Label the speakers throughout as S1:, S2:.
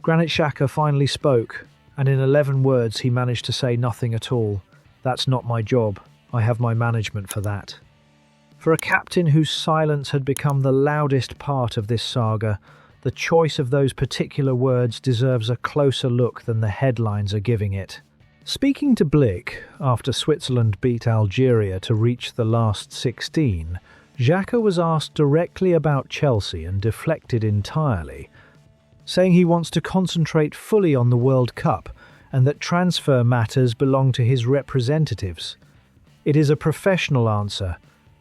S1: Granit Xhaka finally spoke, and in 11 words he managed to say nothing at all. "That's not my job. I have my management for that." For a captain whose silence had become the loudest part of this saga, the choice of those particular words deserves a closer look than the headlines are giving it. Speaking to Blick after Switzerland beat Algeria to reach the last 16, Xhaka was asked directly about Chelsea and deflected entirely, saying he wants to concentrate fully on the World Cup and that transfer matters belong to his representatives. It is a professional answer,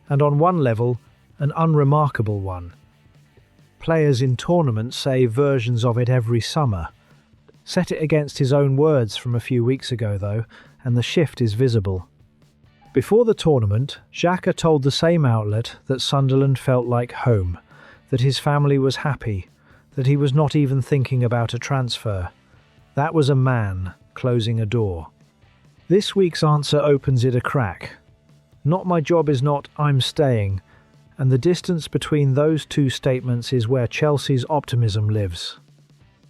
S1: and on one level, an unremarkable one. Players in tournaments say versions of it every summer. Set it against his own words from a few weeks ago, though, and the shift is visible. Before the tournament, Xhaka told the same outlet that Sunderland felt like home, that his family was happy, that he was not even thinking about a transfer. That was a man closing a door. This week's answer opens it a crack. "Not my job" is not "I'm staying," and the distance between those two statements is where Chelsea's optimism lives.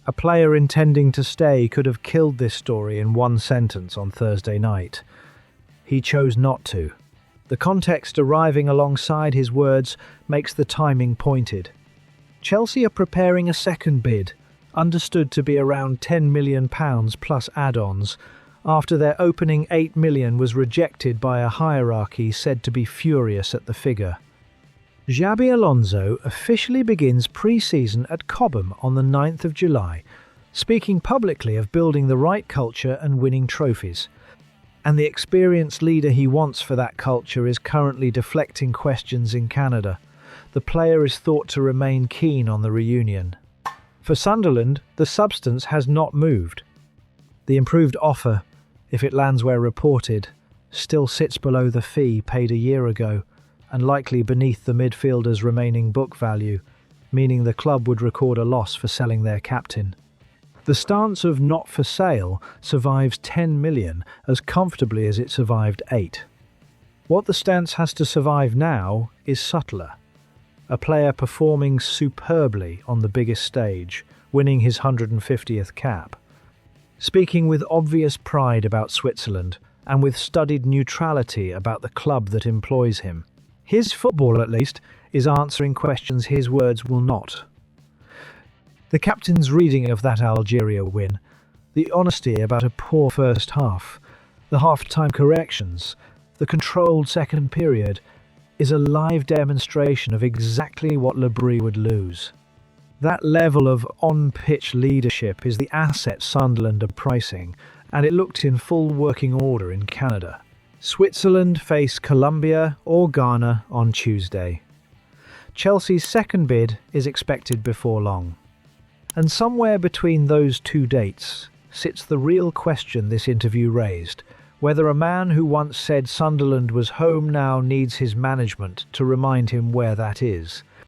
S1: A player intending to stay could have killed this story in one sentence on Thursday night. He chose not to. The context arriving alongside his words makes the timing pointed. Chelsea are preparing a second bid, understood to be around £10 million plus add-ons, after their opening £8 million was rejected by a hierarchy said to be furious at the figure. Xabi Alonso officially begins pre-season at Cobham on the 9th of July, speaking publicly of building the right culture and winning trophies. And the experienced leader he wants for that culture is currently deflecting questions in Canada. The player is thought to remain keen on the reunion. For Sunderland, the substance has not moved. The improved offer, if it lands where reported, still sits below the fee paid a year ago, and likely beneath the midfielder's remaining book value, meaning the club would record a loss for selling their captain. The stance of not for sale survives 10 million as comfortably as it survived 8. What the stance has to survive now is subtler. A player performing superbly on the biggest stage, winning his 150th cap. Speaking with obvious pride about Switzerland and with studied neutrality about the club that employs him. His football, at least, is answering questions his words will not. The captain's reading of that Algeria win, the honesty about a poor first half, the half-time corrections, the controlled second period, is a live demonstration of exactly what Le Bris would lose. That level of on-pitch leadership is the asset Sunderland are pricing, and it looked in full working order in Canada. Switzerland face Colombia or Ghana on Tuesday. Chelsea's second bid is expected before long. And somewhere between those two dates sits the real question this interview raised, whether a man who once said Sunderland was home now needs his management to remind him where that is.